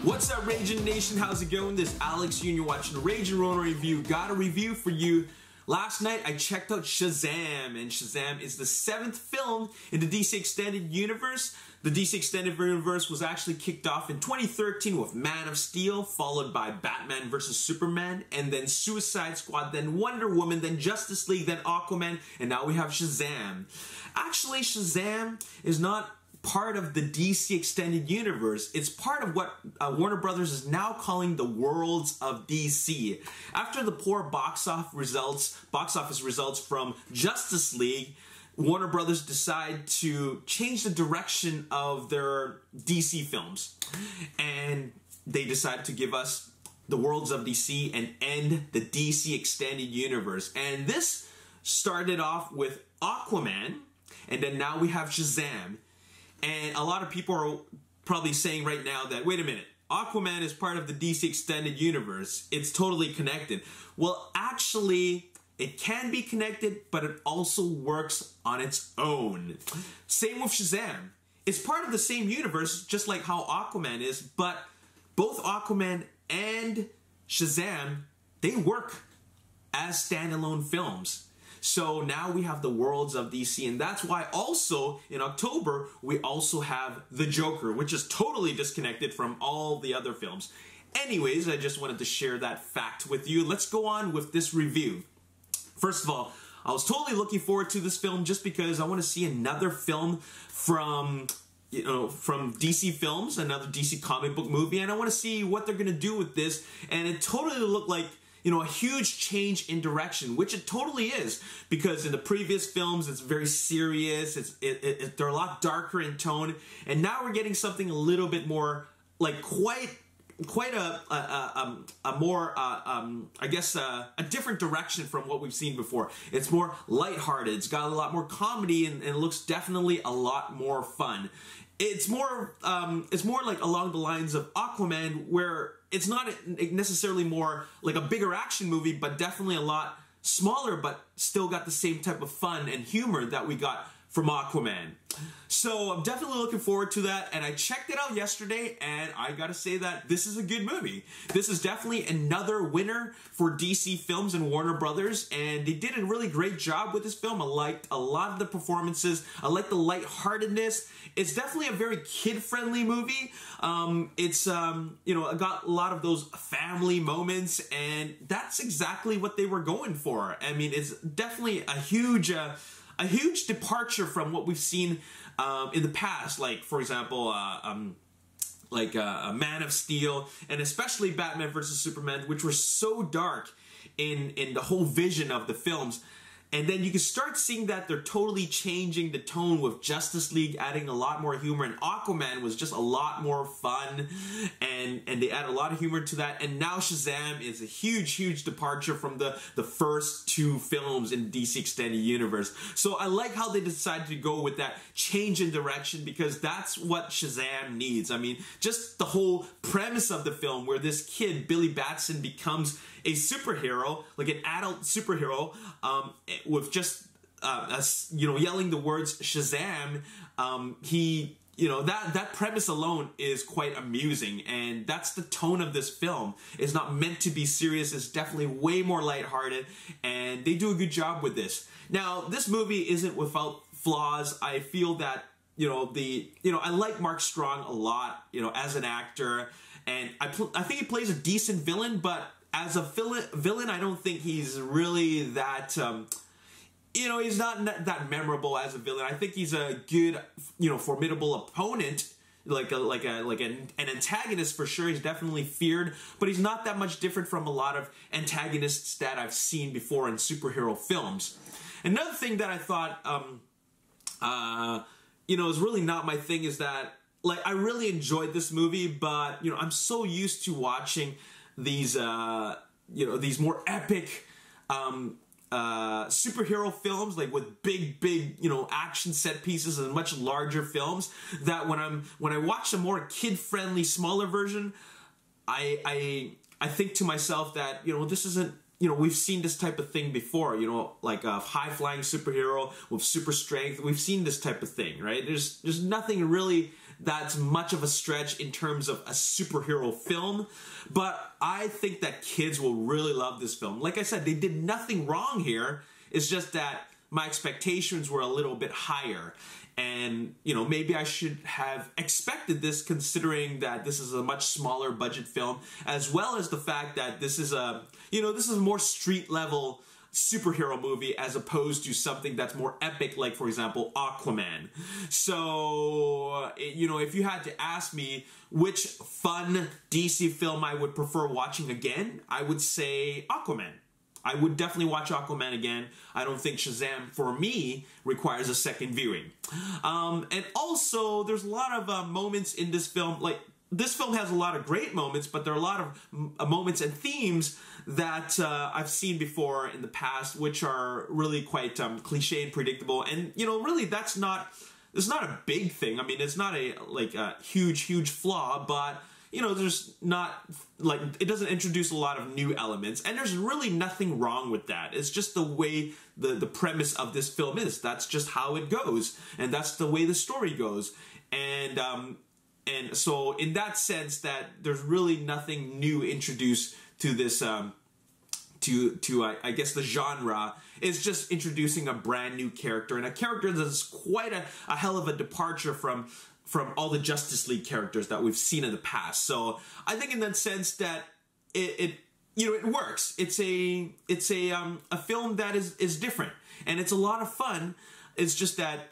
What's up, Ragin Nation? How's it going? This is Alex here, and you're watching the Ragin Ronin review. Got a review for you. Last night, I checked out Shazam, and Shazam is the 7th film in the DC Extended Universe. The DC Extended Universe was actually kicked off in 2013 with Man of Steel, followed by Batman vs. Superman, and then Suicide Squad, then Wonder Woman, then Justice League, then Aquaman, and now we have Shazam. Actually, Shazam is not part of the DC Extended Universe. It's part of what Warner Brothers is now calling the worlds of DC. After the poor box office results from Justice League, Warner Brothers decided to change the direction of their DC films. And they decided to give us the worlds of DC and end the DC Extended Universe. And this started off with Aquaman, and then now we have Shazam. And a lot of people are probably saying right now that, wait a minute, Aquaman is part of the DC Extended Universe. It's totally connected. Well, actually, it can be connected, but it also works on its own. Same with Shazam. It's part of the same universe, just like how Aquaman is, but both Aquaman and Shazam, they work as standalone films. So now we have the worlds of DC, and that's why also in October we also have The Joker, which is totally disconnected from all the other films. Anyways, I just wanted to share that fact with you. Let's go on with this review. First of all, I was totally looking forward to this film just because I want to see another film from DC Films, another DC comic book movie, and I want to see what they're going to do with this, and it totally looked like a huge change in direction, which it totally is, because in the previous films it's very serious, they're a lot darker in tone, and now we're getting something a little bit more, like quite a more, I guess, a different direction from what we've seen before. It's more lighthearted, it's got a lot more comedy, and it looks definitely a lot more fun. It's more like along the lines of Aquaman, where it's not necessarily more like a bigger action movie, but definitely a lot smaller, but still got the same type of fun and humor that we got from Aquaman. So I'm definitely looking forward to that, and I checked it out yesterday, and I gotta say that this is a good movie. This is definitely another winner for DC Films and Warner Brothers, and they did a really great job with this film. I liked a lot of the performances. I like the lightheartedness. It's definitely a very kid-friendly movie. It's got a lot of those family moments, and that's exactly what they were going for. I mean, it's definitely a huge departure from what we've seen in the past, like, for example, Man of Steel, and especially Batman vs. Superman, which were so dark in the whole vision of the films. And then you can start seeing that they're totally changing the tone with Justice League, adding a lot more humor, and Aquaman was just a lot more fun, and they add a lot of humor to that. And now Shazam is a huge departure from the first two films in DC Extended Universe. So I like how they decided to go with that change in direction, because that's what Shazam needs. I mean, just the whole premise of the film, where this kid, Billy Batson, becomes a superhero, like an adult superhero, with just yelling the words Shazam. That premise alone is quite amusing, and that's the tone of this film. It's not meant to be serious. It's definitely way more lighthearted, and they do a good job with this. Now, this movie isn't without flaws. I feel that I like Mark Strong a lot, as an actor, and I think he plays a decent villain, but as a villain, I don't think he's really that, he's not that memorable as a villain. I think he's a good, formidable opponent, like an antagonist for sure. He's definitely feared, but he's not that much different from a lot of antagonists that I've seen before in superhero films. Another thing that I thought, is really not my thing is that, I really enjoyed this movie, but, I'm so used to watching these these more epic superhero films, like with big action set pieces and much larger films, that when I watch a more kid-friendly, smaller version, I think to myself that this isn't, we've seen this type of thing before, like a high-flying superhero with super strength. We've seen this type of thing, right? There's nothing really that's much of a stretch in terms of a superhero film, but I think that kids will really love this film. Like I said, they did nothing wrong here. It's just that my expectations were a little bit higher. And, you know, maybe I should have expected this, considering that this is a much smaller budget film, as well as the fact that this is a, you know, this is a more street level superhero movie as opposed to something that's more epic, like, for example, Aquaman. So, you know, if you had to ask me which fun DC film I would prefer watching again, I would say Aquaman. I would definitely watch Aquaman again. I don't think Shazam, for me, requires a second viewing. And also, there's a lot of moments in this film, like, this film has a lot of great moments, but there are a lot of moments and themes that I've seen before in the past, which are really quite cliche and predictable. And, you know, really, it's not a big thing. I mean, it's not a huge flaw, but, you know, there's not, like, it doesn't introduce a lot of new elements, and there's really nothing wrong with that. It's just the way the premise of this film is. That's just how it goes, and that's the way the story goes. And so in that sense, that there's really nothing new introduced to this, I guess the genre. Is just introducing a brand new character, and a character that's quite a hell of a departure from all the Justice League characters that we've seen in the past. So I think in that sense that it you know, it works. It's a film that is different, and it's a lot of fun. It's just that,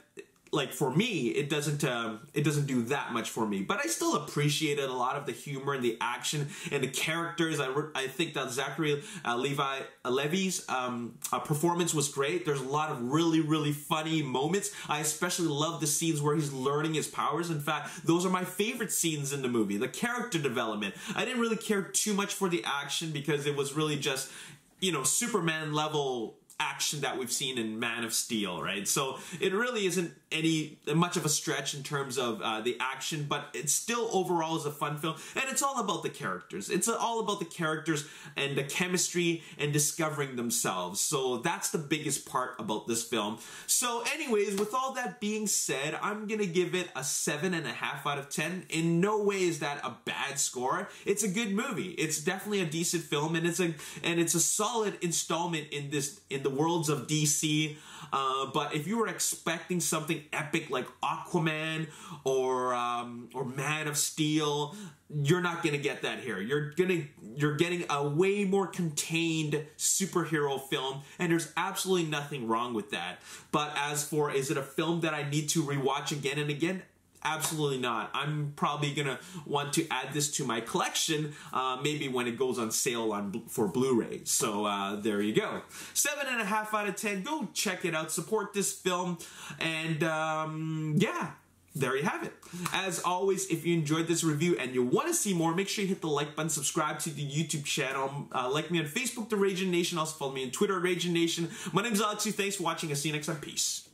like, for me, it doesn't do that much for me, but I still appreciated a lot of the humor and the action and the characters. I think that Zachary Levi's performance was great. There's a lot of really funny moments. I especially love the scenes where he's learning his powers. In fact, those are my favorite scenes in the movie. The character development. I didn't really care too much for the action because it was really just, you know, Superman level action that we've seen in Man of Steel, right? So it really isn't much of a stretch in terms of the action, but it still overall is a fun film, and it's all about the characters. It's all about the characters and the chemistry and discovering themselves. So that's the biggest part about this film. So anyways, with all that being said, I'm gonna give it a 7.5 out of 10. In no way is that a bad score. It's a good movie. It's definitely a decent film, and it's a solid installment in the worlds of DC. But if you were expecting something epic like Aquaman or Man of Steel, you're not gonna get that here. You're getting a way more contained superhero film, and there's absolutely nothing wrong with that. But as for, is it a film that I need to rewatch again and again? Absolutely not. I'm probably gonna want to add this to my collection, maybe when it goes on sale for Blu-ray. So there you go. 7.5 out of 10. Go check it out. Support this film, and yeah. There you have it. As always, if you enjoyed this review and you want to see more, make sure you hit the like button, subscribe to the YouTube channel, like me on Facebook, The Ragin Nation. Also follow me on Twitter, Ragin Nation. My name is Alex. Thanks for watching. I'll see you next time. Peace.